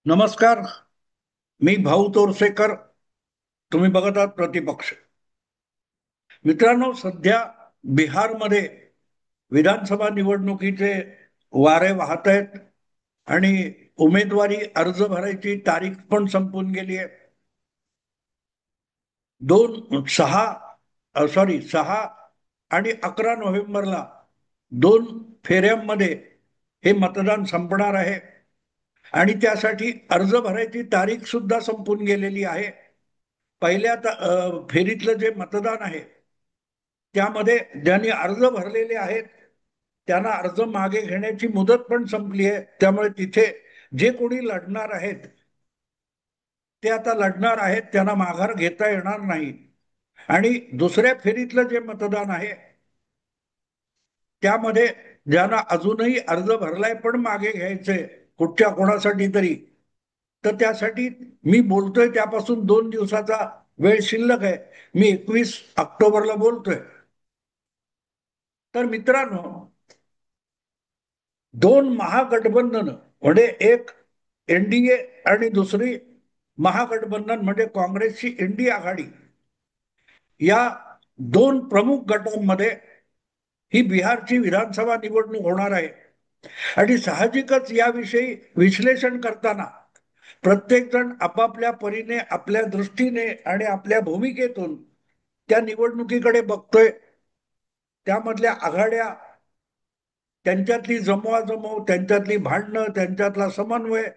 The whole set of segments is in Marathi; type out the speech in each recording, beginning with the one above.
नमस्कार. मी भाऊ तोरसेकर. तुम्ही बघत आहात प्रतिपक्ष. मित्रांनो, सध्या बिहारमध्ये विधानसभा निवडणुकीचे वारे वाहत आहेत आणि उमेदवारी अर्ज भरायची तारीख पण संपून गेली आहे. 6 आणि 11 नोव्हेंबरला 2 फेऱ्यांमध्ये हे मतदान संपणार आहे आणि त्यासाठी अर्ज भरायची तारीख सुद्धा संपून गेलेली आहे. पहिल्या फेरीतलं जे मतदान आहे त्यामध्ये ज्यांनी अर्ज भरलेले आहेत त्यांना अर्ज मागे घेण्याची मुदत पण संपली आहे. त्यामुळे तिथे जे कोणी लढणार आहेत ते आता लढणार आहेत, त्यांना माघार घेता येणार नाही. आणि दुसऱ्या फेरीतलं जे मतदान आहे त्यामध्ये ज्यांना अजूनही अर्ज भरलाय पण मागे घ्यायचंय कुठच्या कोणासाठी तरी, तर त्यासाठी मी बोलतोय त्यापासून 2 दिवसाचा वेळ शिल्लक आहे. मी 21 ऑक्टोबरला बोलतोय. तर मित्रांनो, 2 महागठबंधन म्हणजे एक एनडीए आणि दुसरी महागठबंधन म्हणजे काँग्रेसची इंडिया आघाडी, या 2 प्रमुख गटांमध्ये ही बिहारची विधानसभा निवडणूक होणार आहे. आणि साहजिकच याविषयी विश्लेषण करताना प्रत्येक जण आपापल्या परीने, आपल्या दृष्टीने आणि आपल्या भूमिकेतून त्या निवडणुकीकडे बघतोय. त्यामधल्या आघाड्या, त्यांच्यातली जमवाजमव, त्यांच्यातली भांडणं, त्यांच्यातला समन्वय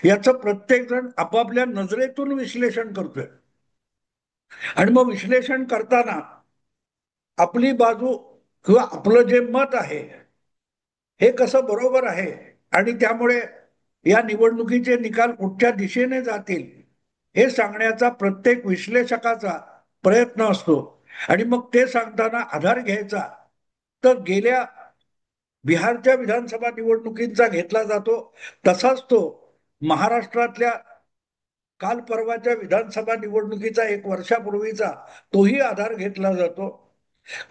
याचं प्रत्येक जण आपापल्या नजरेतून विश्लेषण करतोय. आणि मग विश्लेषण करताना आपली बाजू किंवा आपलं जे मत आहे हे कसं बरोबर आहे आणि त्यामुळे या निवडणुकीचे निकाल कुठच्या दिशेने जातील हे सांगण्याचा प्रत्येक विश्लेषकाचा प्रयत्न असतो. आणि मग ते सांगताना आधार घ्यायचा तर गेल्या बिहारच्या विधानसभा निवडणुकींचा घेतला जातो, तसाच तो महाराष्ट्रातल्या काल परवाच्या विधानसभा निवडणुकीचा 1 वर्षापूर्वीचा तोही आधार घेतला जातो.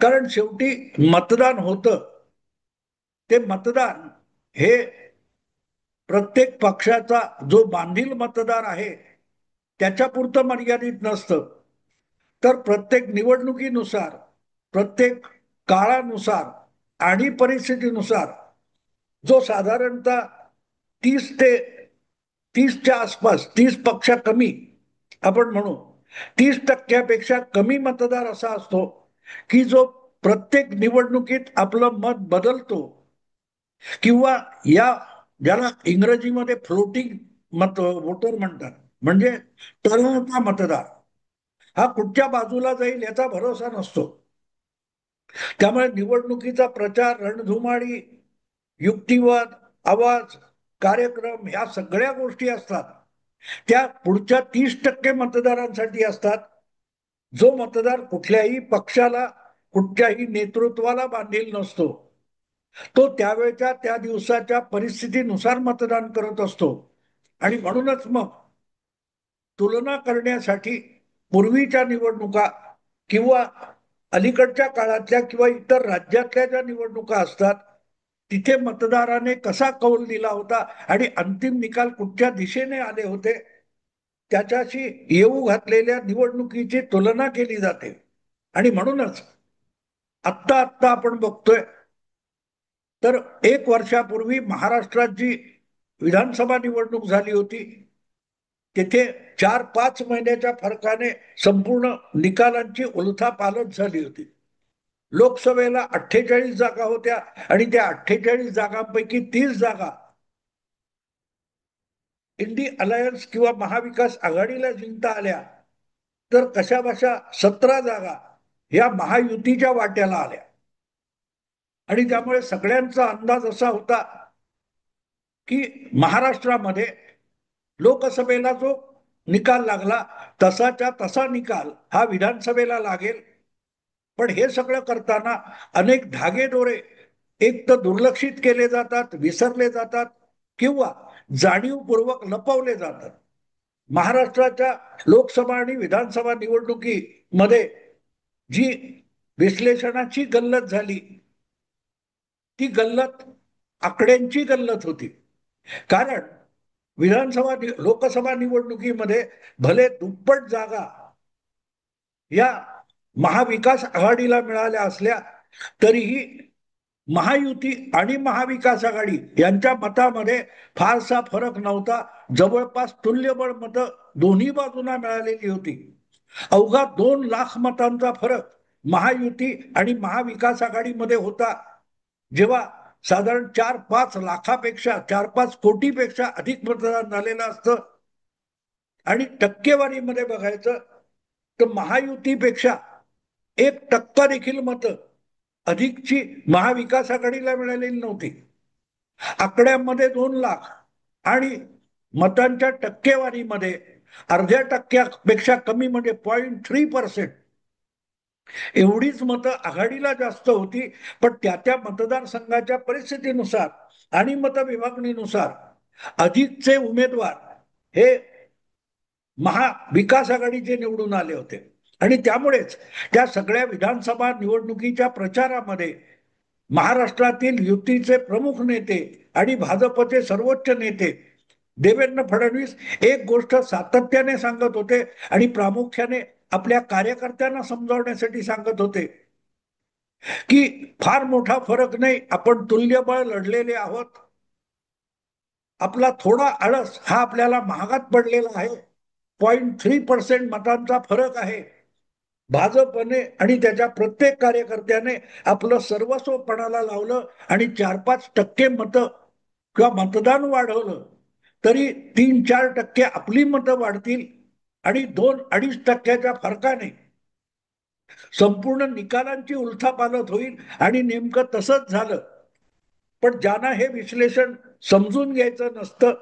कारण शेवटी मतदान होतं ते मतदान हे प्रत्येक पक्षाचा जो बांधील मतदार आहे त्याच्यापुरतं मर्यादित नसतं, तर प्रत्येक निवडणुकीनुसार, प्रत्येक काळानुसार आणि परिस्थितीनुसार जो साधारणतः 30 ते 30च्या आसपास, 30 पेक्षा कमी, आपण म्हणू 30% कमी मतदार असा असतो की जो प्रत्येक निवडणुकीत आपलं मत बदलतो किंवा या ज्याला इंग्रजीमध्ये फ्लोटिंग मत वोटर म्हणतात, म्हणजे टळता मतदार, हा कुठच्या बाजूला जाईल याचा भरोसा नसतो. त्यामुळे निवडणुकीचा प्रचार, रणधुमाळी, युक्तिवाद, आवाज, कार्यक्रम ह्या सगळ्या गोष्टी असतात त्या पुढच्या 30% मतदारांसाठी असतात. जो मतदार कुठल्याही पक्षाला, कुठच्याही नेतृत्वाला बांधील नसतो, तो त्यावेळच्या त्या दिवसाच्या परिस्थितीनुसार मतदान करत असतो. आणि म्हणूनच मग तुलना करण्यासाठी पूर्वीच्या निवडणुका किंवा अलीकडच्या काळातल्या किंवा इतर राज्यातल्या ज्या निवडणुका असतात तिथे मतदाराने कसा कौल दिला होता आणि अंतिम निकाल कुठच्या दिशेने आले होते त्याच्याशी येऊ घातलेल्या निवडणुकीची तुलना केली जाते. आणि म्हणूनच आत्ता आत्ता आपण बघतोय तर 1 वर्षापूर्वी महाराष्ट्रात जी विधानसभा निवडणूक झाली होती तिथे 4-5 महिन्याच्या फरकाने संपूर्ण निकालांची उलथापालथ झाली होती. लोकसभेला 48 जागा होत्या आणि त्या 48 जागांपैकी 30 जागा इंडी अलायन्स किंवा महाविकास आघाडीला जिंकता आल्या, तर कशा बशा 17 जागा या महायुतीच्या वाट्याला आल्या. आणि त्यामुळे सगळ्यांचा अंदाज असा होता की महाराष्ट्रामध्ये लोकसभेला जो निकाल लागला तसाच्या तसा निकाल हा विधानसभेला लागेल. पण हे सगळं करताना अनेक धागेदोरे एक तर दुर्लक्षित केले जातात, विसरले जातात किंवा जाणीवपूर्वक लपवले जातात. महाराष्ट्राच्या लोकसभा आणि विधानसभा निवडणुकीमध्ये जी विश्लेषणाची गल्लत झाली ती गल्लत आकड्यांची गल्लत होती. कारण लोकसभा निवडणुकीमध्ये भले दुप्पट जागा या महाविकास आघाडीला मिळाल्या असल्या तरीही महायुती आणि महाविकास आघाडी यांच्या मतामध्ये फारसा फरक नव्हता. जवळपास तुल्यबळ मतं दोन्ही बाजूंना मिळालेली होती. अवघा 2 लाख मतांचा फरक महायुती आणि महाविकास आघाडीमध्ये होता. जेव्हा साधारण 4-5 लाखापेक्षा 4-5 कोटीपेक्षा अधिक मतदान झालेलं असतं. आणि टक्केवारीमध्ये बघायचं तर महायुतीपेक्षा 1% देखील मतं अधिकची महाविकास आघाडीला मिळालेली नव्हती. आकड्यामध्ये 2 लाख आणि मतांच्या टक्केवारीमध्ये अर्ध्या टक्क्यापेक्षा कमी म्हणजे 0.3% एवढीच मतं आघाडीला जास्त होती. पण त्या मतदारसंघाच्या परिस्थितीनुसार आणि मतविभागणीनुसार अधिकचे उमेदवार हे महाविकास आघाडीचे निवडून आले होते. आणि त्यामुळेच त्या सगळ्या विधानसभा निवडणुकीच्या प्रचारामध्ये महाराष्ट्रातील युतीचे प्रमुख नेते आणि भाजपचे सर्वोच्च नेते देवेंद्र फडणवीस एक गोष्ट सातत्याने सांगत होते आणि प्रामुख्याने आपल्या कार्यकर्त्यांना समजावण्यासाठी सांगत होते की फार मोठा फरक नाही, आपण तुल्यबळ लढलेले आहोत. आपला थोडा आळस हा आपल्याला महागात पडलेला आहे. 0.3% मतांचा फरक आहे. भाजपने आणि त्याच्या प्रत्येक कार्यकर्त्याने आपलं सर्वस्व पणाला लावलं आणि 4-5% मतं किंवा मतदान वाढवलं तरी 3-4% आपली मतं वाढतील आणि 2-2.5%च्या फरकाने संपूर्ण निकालांची उलथापालथ होईल. आणि नेमकं तसंच झालं. पण ज्यांना हे विश्लेषण समजून घ्यायचं नसतं,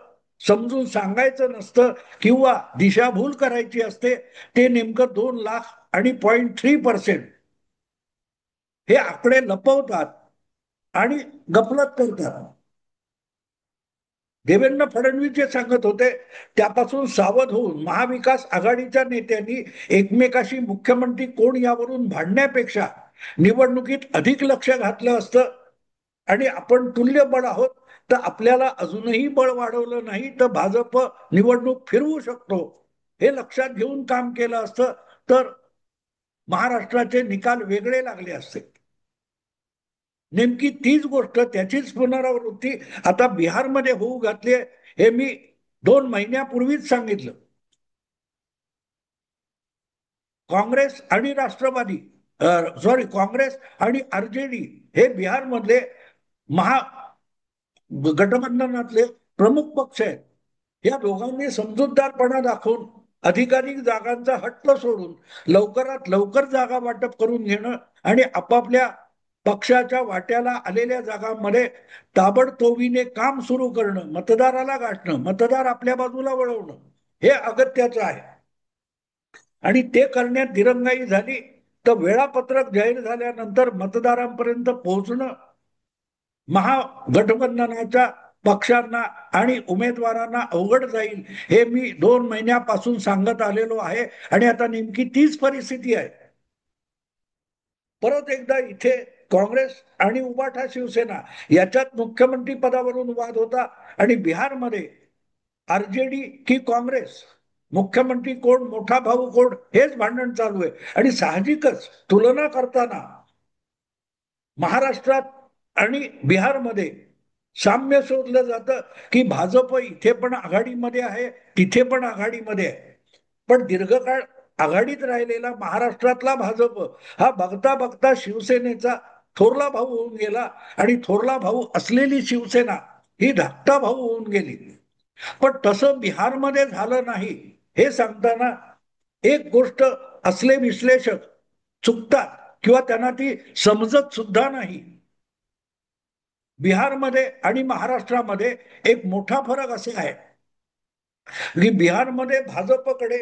समजून सांगायचं नसतं किंवा दिशाभूल करायची असते, ते नेमकं 2 लाख आणि 0.3% हे आकडे लपवतात आणि गफलत करतात. देवेंद्र फडणवीस जे सांगत होते त्यापासून सावध होऊन महाविकास आघाडीच्या नेत्यांनी एकमेकाशी मुख्यमंत्री कोण यावरून भांडण्यापेक्षा निवडणुकीत अधिक लक्ष घातलं असतं. आणि आपण तुल्य बळ आहोत तर आपल्याला अजूनही बळ वाढवलं नाही तर भाजप निवडणूक फिरवू शकतो हे लक्षात घेऊन काम केलं असतं तर महाराष्ट्राचे निकाल वेगळे लागले असते. नेमकी तीच गोष्ट, त्याचीच पुनरावृत्ती आता बिहारमध्ये होऊ घातली. हे मी 2 महिन्यापूर्वीच सांगितलं. काँग्रेस आणि राष्ट्रवादी काँग्रेस आणि आरजेडी हे बिहारमधले गठबंधनातले प्रमुख पक्ष आहेत. या दोघांनी समजूतदारपणा दाखवून अधिकाधिक जागांचा हट्ट सोडून लवकरात लवकर जागा वाटप करून घेणं आणि आपापल्या पक्षाच्या वाट्याला आलेल्या जागांमध्ये ताबडतोबीने काम सुरू करणं, मतदाराला गाठणं, मतदार आपल्या बाजूला वळवणं हे अगत्याचं आहे. आणि ते करण्यात दिरंगाई झाली तर वेळापत्रक जाहीर झाल्यानंतर मतदारांपर्यंत पोहोचणं महागठबंधनाच्या पक्षांना आणि उमेदवारांना अवघड जाईल हे मी 2 महिन्यापासून सांगत आलेलो आहे. आणि आता नेमकी तीच परिस्थिती आहे. परत एकदा इथे काँग्रेस आणि उबाठा शिवसेना याच्यात मुख्यमंत्री पदावरून वाद होता आणि बिहारमध्ये आरजेडी की काँग्रेस, मुख्यमंत्री कोण, मोठा भाऊ कोण, हेच भांडण चालू आहे. आणि साहजिकच तुलना करताना महाराष्ट्रात आणि बिहारमध्ये साम्य शोधलं जातं की भाजप इथे पण आघाडीमध्ये आहे, तिथे पण आघाडीमध्ये आहे. पण दीर्घकाळ आघाडीत राहिलेला महाराष्ट्रातला भाजप हा बघता बघता शिवसेनेचा थोरला भाऊ होऊन गेला आणि थोरला भाऊ असलेली शिवसेना ही धाकटा भाऊ होऊन गेली. पण तसं बिहारमध्ये झालं नाही हे सांगताना एक गोष्ट असले विश्लेषक चुकतात किंवा त्यांना ती समजत सुद्धा नाही. बिहारमध्ये आणि महाराष्ट्रामध्ये एक मोठा फरक असा आहे की बिहारमध्ये भाजपकडे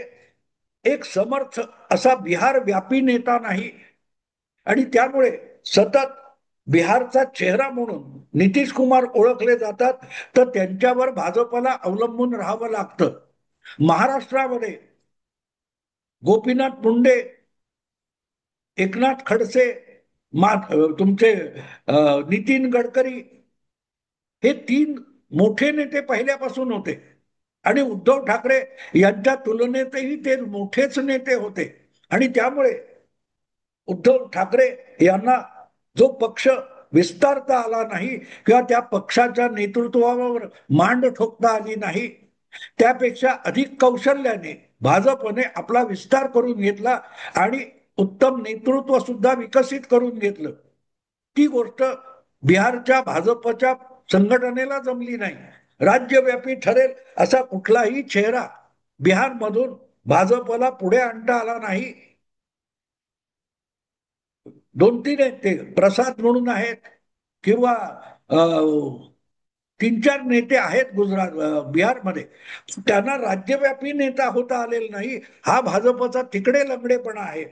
एक समर्थ असा बिहार व्यापी नेता नाही आणि त्यामुळे सतत बिहारचा चेहरा म्हणून नितीश कुमार ओळखले जातात तर त्यांच्यावर भाजपला अवलंबून राहावं लागतं. महाराष्ट्रामध्ये गोपीनाथ मुंडे, एकनाथ खडसे, तुमचे नितीन गडकरी हे 3 मोठे नेते पहिल्यापासून होते. आणि उद्धव ठाकरे यांच्या तुलनेतही ते मोठेच नेते होते. आणि त्यामुळे उद्धव ठाकरे यांना जो पक्ष विस्तारता आला नाही किंवा त्या पक्षाच्या नेतृत्वावर मांड ठोकता आली नाही, त्यापेक्षा अधिक कौशल्याने भाजपने आपला विस्तार करून घेतला आणि उत्तम नेतृत्व सुद्धा विकसित करून घेतलं. ती गोष्ट बिहारच्या भाजपच्या संघटनेला जमली नाही. राज्यव्यापी ठरेल असा कुठलाही चेहरा बिहारमधून भाजपला पुढे आणता आला नाही. 2-3 आहेत ते, प्रसाद म्हणून आहेत किंवा 3-4 नेते आहेत बिहारमध्ये, त्यांना राज्यव्यापी नेता होता आलेला नाही. हा भाजपचा तिकडे लंगडेपणा आहे.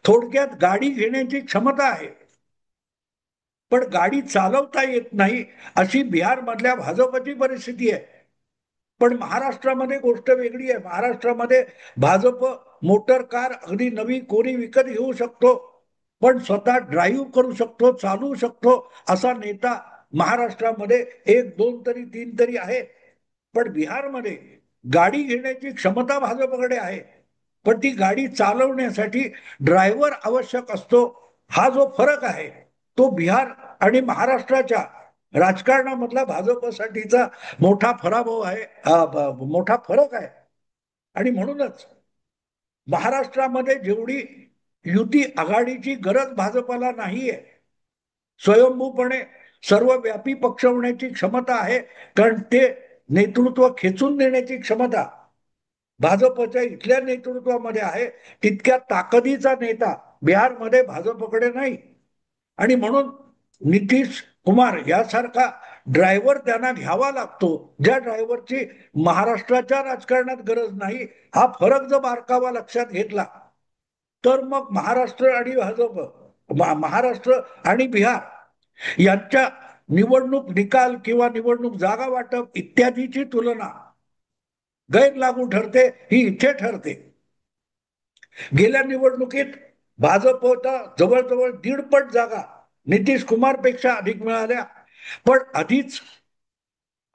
थोडक्यात गाडी घेण्याची क्षमता आहे, पण गाडी चालवता येत नाही, अशी बिहार मधल्या भाजपची परिस्थिती आहे. पण महाराष्ट्रामध्ये गोष्ट वेगळी आहे. महाराष्ट्रामध्ये भाजप मोटर कार अगदी नवी कोरी विकत घेऊ शकतो, पण स्वतः ड्राईव्ह करू शकतो, चालवू शकतो असा नेता महाराष्ट्रामध्ये 1-2 तरी 3 तरी आहे. पण बिहारमध्ये गाडी घेण्याची क्षमता भाजपकडे आहे, पण ती गाडी चालवण्यासाठी ड्रायव्हर आवश्यक असतो. हा जो फरक आहे तो बिहार आणि महाराष्ट्राच्या राजकारणामधला भाजपसाठीचा मोठा पराभव आहे, मोठा फरक आहे. आणि म्हणूनच महाराष्ट्रामध्ये जेवढी युती आघाडीची गरज भाजपला नाहीये, स्वयंभूपणे सर्वव्यापी पक्ष होण्याची क्षमता आहे, कारण ते नेतृत्व खेचून देण्याची क्षमता भाजपच्या इथल्या नेतृत्वामध्ये आहे. तितक्या ताकदीचा नेता बिहारमध्ये भाजपकडे नाही. आणि म्हणून नितीश कुमार यासारखा ड्रायव्हर त्यांना घ्यावा लागतो, ज्या ड्रायव्हरची महाराष्ट्राच्या राजकारणात गरज नाही. हा फरक जर बारकावा लक्षात घेतला तर मग महाराष्ट्र आणि भाजप, महाराष्ट्र आणि बिहार यांच्या निवडणूक निकाल किंवा निवडणूक जागा वाटप इत्यादीची तुलना गैर लागू ठरते. ही इथे ठरते. गेल्या निवडणुकीत भाजपचा जवळजवळ 1.5 जागा नितीश कुमार पेक्षा अधिक मिळाल्या, पण आधीच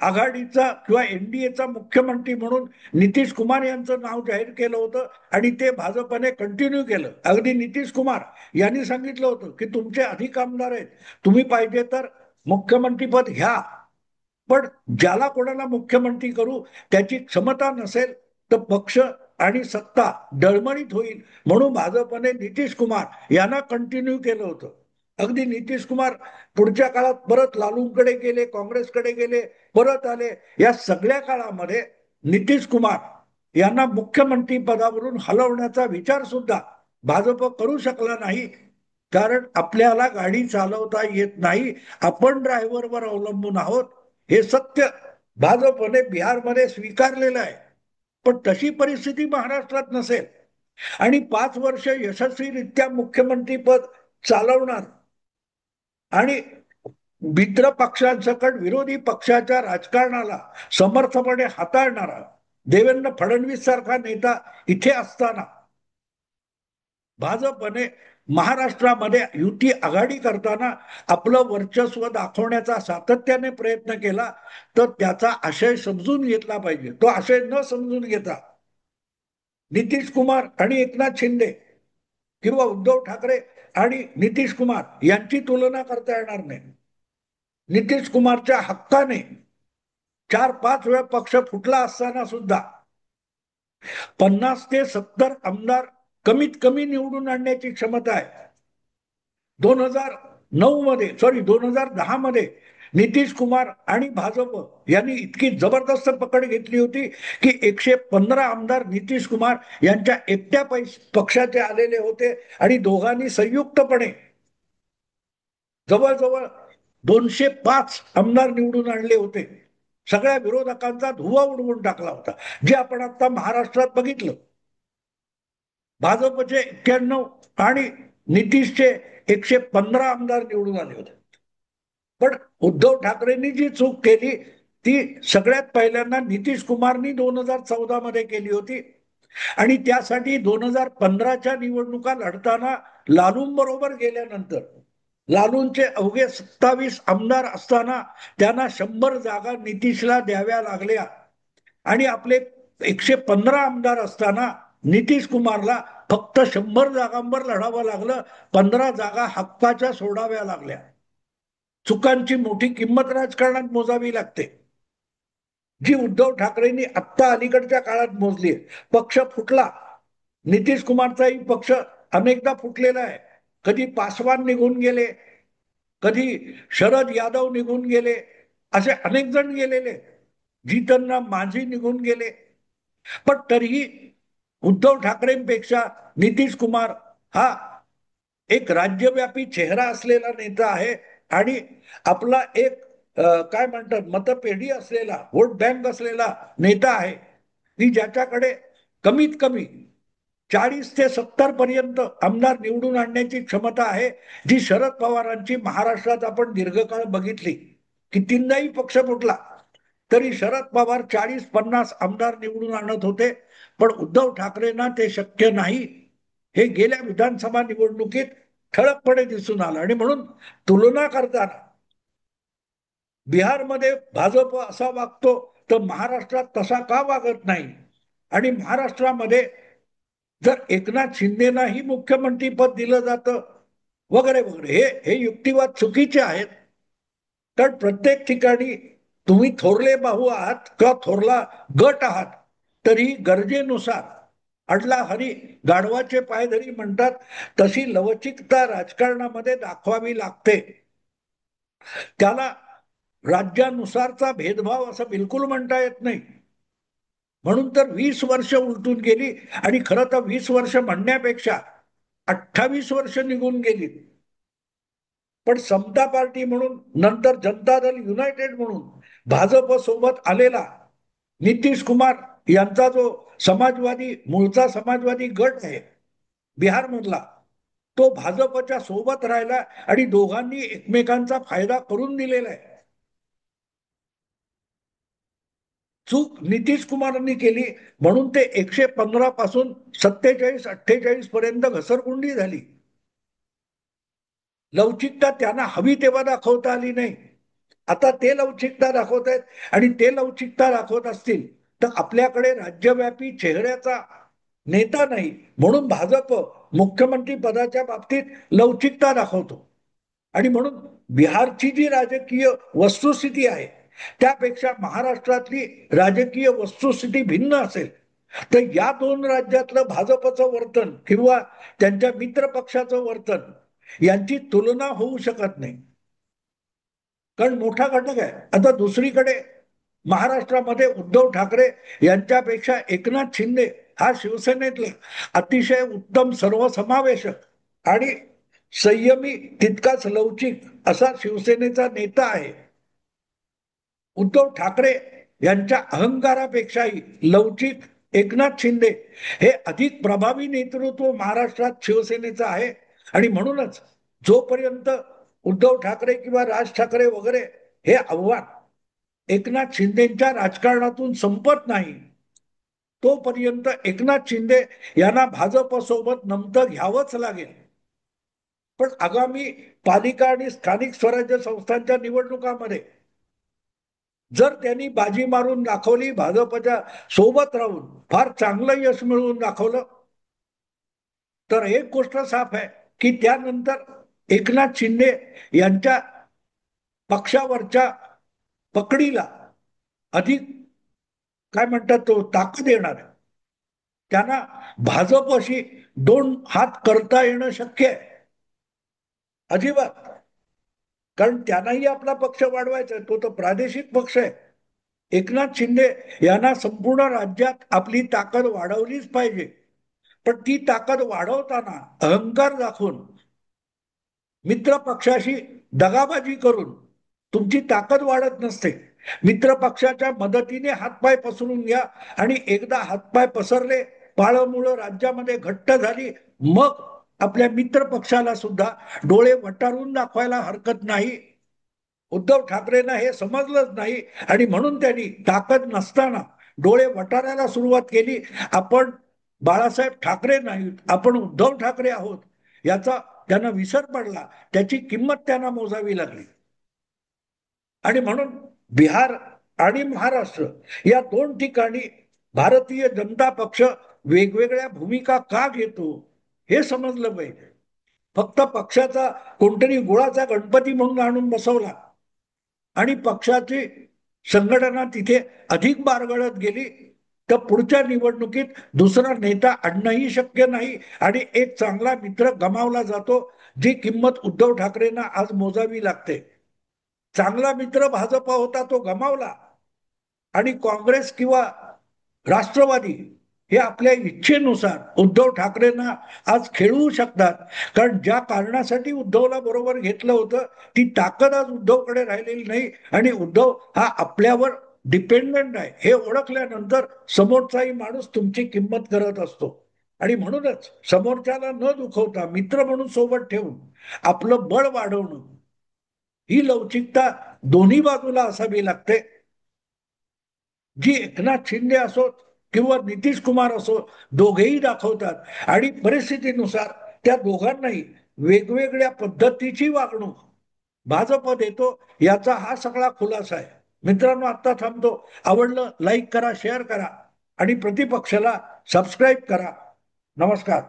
आघाडीचा किंवा एनडीएचा मुख्यमंत्री म्हणून नितीश कुमार यांचं नाव जाहीर केलं होतं आणि ते भाजपने कंटिन्यू केलं. अगदी नितीश कुमार यांनी सांगितलं होतं की तुमचे अधिक आमदार आहेत, तुम्ही पाहिजे तर मुख्यमंत्रीपद घ्या, पण ज्याला कोणाला मुख्यमंत्री करू त्याची क्षमता नसेल तर पक्ष आणि सत्ता डळमळीत होईल, म्हणून भाजपने नितीश कुमार यांना कंटिन्यू केलं होतं. अगदी नितीश कुमार पुढच्या काळात परत लालूंकडे गेले, काँग्रेसकडे गेले, परत आले. या सगळ्या काळामध्ये नितीश कुमार यांना मुख्यमंत्री पदावरून हलवण्याचा विचार सुद्धा भाजप करू शकला नाही, कारण आपल्याला गाडी चालवता येत नाही, आपण ड्रायव्हरवर अवलंबून आहोत. हे सत्य भाजपने बिहारमध्ये स्वीकारलेलं आहे. पण तशी परिस्थिती महाराष्ट्रात नसेल आणि 5 वर्ष यशस्वीरित्या मुख्यमंत्री पद चालवणार आणि मित्र पक्षांसकट विरोधी पक्षाच्या राजकारणाला समर्थपणे हाताळणारा देवेंद्र फडणवीस सारखा नेता इथे असताना भाजपने महाराष्ट्रामध्ये युती आघाडी करताना आपलं वर्चस्व दाखवण्याचा सातत्याने प्रयत्न केला, तर त्याचा आशय समजून घेतला पाहिजे. तो आशय न समजून घेता नितीश कुमार आणि एकनाथ शिंदे किंवा उद्धव ठाकरे आणि नितीश कुमार यांची तुलना करता येणार नाही. नितीश कुमारच्या हक्काने 4-5 वेळा पक्ष फुटला असताना सुद्धा 50 ते 70 आमदार कमीत कमी निवडून आणण्याची क्षमता आहे. 2010 मध्ये नितीश कुमार आणि भाजप यांनी इतकी जबरदस्त पकड घेतली होती की 115 आमदार नितीश कुमार यांच्या एकट्या पक्षाचे आलेले होते आणि दोघांनी संयुक्तपणे जवळजवळ 205 आमदार निवडून आणले होते. सगळ्या विरोधकांचा धुव्वा उडवून टाकला होता, जे आपण आता महाराष्ट्रात बघितलं. भाजपचे 91 आणि नितीशचे 115 आमदार निवडून आले होते. पण उद्धव ठाकरेंनी जी चूक केली ती सगळ्यात पहिल्यांदा नितीश कुमारनी 2014 मध्ये केली होती आणि त्यासाठी 2015च्या निवडणुका लढताना लालूंबरोबर गेल्यानंतर लालूंचे अवघे 27 आमदार असताना त्यांना 100 जागा नितीशला द्याव्या लागल्या. आणि आपले 115 आमदार असताना नितीश कुमारला फक्त 100 जागांवर लढावं लागलं, 15 जागा हक्काच्या सोडाव्या लागल्या. चुकांची मोठी किंमत राजकारणात मोजावी लागते, जी उद्धव ठाकरेंनी आत्ता अलीकडच्या काळात मोजली. पक्ष फुटला, नितीश कुमारचाही पक्ष अनेकदा फुटलेला आहे. कधी पासवान निघून गेले, कधी शरद यादव निघून गेले, असे अनेक जण गेलेले. जीतनराम माझी निघून गेले. पण तरीही उद्धव ठाकरेंपेक्षा नितीश कुमार हा एक राज्यव्यापी चेहरा असलेला नेता आहे आणि आपला एक काय म्हणतात मतपेढी असलेला, वोट बँक असलेला नेता आहे, की ज्याच्याकडे कमीत कमी 40 ते 70 पर्यंत आमदार निवडून आणण्याची क्षमता आहे, जी शरद पवारांची महाराष्ट्रात आपण दीर्घकाळ बघितली. कितींदाही पक्ष फुटला तरी शरद पवार 40-50 आमदार निवडून आणत होते. पण उद्धव ठाकरेंना ते शक्य नाही, हे गेल्या विधानसभा निवडणुकीत ठळकपणे दिसून आलं. आणि म्हणून तुलना करताना बिहारमध्ये भाजप असा वागतो तर महाराष्ट्रात तसा का वागत नाही, आणि महाराष्ट्रामध्ये जर एकनाथ शिंदेनाही मुख्यमंत्री पद दिलं जातं वगैरे वगैरे, हे हे युक्तिवाद चुकीचे आहेत. कारण प्रत्येक ठिकाणी तुम्ही थोरले बाहू आहात किंवा थोरला गट आहात, तरी गरजेनुसार अडला हरी गाढवाचे पाय धरी म्हणतात, तशी लवचिकता राजकारणामध्ये दाखवावी लागते. त्याला राज्यानुसारचा भेदभाव असं बिलकुल म्हणता येत नाही. म्हणून तर 20 वर्ष उलटून गेली, आणि खरं तर 20 वर्ष म्हणण्यापेक्षा 28 वर्ष निघून गेली. पण समता पार्टी म्हणून, नंतर जनता दल युनायटेड म्हणून भाजप सोबत आलेला नितीश कुमार यांचा जो समाजवादी, मूळचा समाजवादी गट आहे बिहारमधला, तो भाजपच्या सोबत राहिला आणि दोघांनी एकमेकांचा फायदा करून दिलेला आहे. चूक नितीश कुमारांनी केली म्हणून ते 115 पासून 47-48 पर्यंत घसरगुंडी झाली. लवचिकता त्यांना हवी तेव्हा दाखवता आली नाही. आता ते लवचिकता दाखवत आहेत, आणि ते लवचिकता दाखवत असतील तर आपल्याकडे राज्यव्यापी चेहऱ्याचा नेता नाही, म्हणून भाजप मुख्यमंत्री पदाच्या बाबतीत लवचिकता दाखवतो. आणि म्हणून बिहारची जी राजकीय वस्तुस्थिती आहे त्यापेक्षा महाराष्ट्रातली राजकीय वस्तुस्थिती भिन्न असेल, तर या दोन राज्यातलं भाजपचं वर्तन किंवा त्यांच्या मित्र पक्षाचं वर्तन यांची तुलना होऊ शकत नाही. कारण मोठा घटक आहे. आता दुसरीकडे महाराष्ट्रामध्ये उद्धव ठाकरे यांच्यापेक्षा एकनाथ शिंदे हा शिवसेनेतला अतिशय उत्तम, सर्वसमावेशक आणि संयमी, तितकाच लवचिक असा शिवसेनेचा नेता आहे. उद्धव ठाकरे यांच्या अहंकारापेक्षाही लवचिक एकनाथ शिंदे हे अधिक प्रभावी नेतृत्व महाराष्ट्रात शिवसेनेचं आहे. आणि म्हणूनच जोपर्यंत उद्धव ठाकरे किंवा राज ठाकरे वगैरे हे आव्हान एकनाथ शिंदेच्या राजकारणातून संपत नाही, तोपर्यंत एकनाथ शिंदे यांना भाजप सोबत नमतं घ्यावंच लागेल. पण आगामी पालिका आणि स्थानिक स्वराज्य संस्थांच्या निवडणुकामध्ये जर त्यांनी बाजी मारून दाखवली, भाजपच्या सोबत राहून फार चांगलं यश मिळवून दाखवलं, तर एक गोष्ट साफ आहे की त्यानंतर एकनाथ शिंदे यांच्या पक्षावरच्या पकडीला अधिक काय म्हणतात तो ताकद येणार. त्यांना भाजपशी दोन हात करता येणं शक्य आहे? अजिबात. कारण त्यांनाही आपला पक्ष वाढवायचा आहे, तो तर प्रादेशिक पक्ष आहे. एकनाथ शिंदे यांना संपूर्ण राज्यात आपली ताकद वाढवलीच पाहिजे. पण ती ताकद वाढवताना अहंकार दाखवून, मित्र पक्षाशी दगाबाजी करून तुमची ताकद वाढत नसते. मित्र पक्षाच्या मदतीने हातपाय पसरून घ्या, आणि एकदा हातपाय पसरले, पाळमुळं राज्यामध्ये घट्ट झाली, मग आपल्या मित्र पक्षाला सुद्धा डोळे वटारून दाखवायला हरकत नाही. उद्धव ठाकरेंना हे समजलंच नाही, आणि म्हणून त्यांनी ताकद नसताना डोळे वटारायला सुरुवात केली. आपण बाळासाहेब ठाकरे नाहीत, आपण उद्धव ठाकरे आहोत, याचा त्यांना विसर पडला. त्याची किंमत त्यांना मोजावी लागली. आणि म्हणून बिहार आणि महाराष्ट्र या दोन ठिकाणी भारतीय जनता पक्ष वेगवेगळ्या भूमिका का घेतो हे समजलं पाहिजे. फक्त पक्षाचा कोणतरी गुळाचा गणपती म्हणून आणून बसवला आणि पक्षाची संघटना तिथे अधिक बारगळत गेली तर पुढच्या निवडणुकीत दुसरा नेता आणणंही शक्य नाही आणि एक चांगला मित्र गमावला जातो, जी किंमत उद्धव ठाकरेंना आज मोजावी लागते. चांगला मित्र भाजप होता तो गमावला आणि काँग्रेस किंवा राष्ट्रवादी हे आपल्या इच्छेनुसार उद्धव ठाकरेंना आज खेळवू शकतात. कारण ज्या कारणासाठी उद्धवला बरोबर घेतलं होतं ती ताकद आज उद्धवकडे राहिलेली नाही आणि उद्धव हा आपल्यावर डिपेंडंट आहे हे ओळखल्यानंतर समोरचाही माणूस तुमची किंमत करत असतो. आणि म्हणूनच समोरच्याला न दुखवता मित्र म्हणून सोबत ठेवून आपलं बळ वाढवणं ही लवचिकता दोन्ही बाजूला असावी लागते, जी एकनाथ शिंदे असोत किंवा नितीश कुमार असो दोघेही दाखवतात आणि परिस्थितीनुसार त्या दोघांनाही वेगवेगळ्या पद्धतीची वागणूक भाजप देतो. याचा हा सगळा खुलासा आहे. मित्रांनो, आता थांबतो. आवडलं लाईक करा, शेअर करा आणि प्रतिपक्षाला सबस्क्राईब करा. नमस्कार.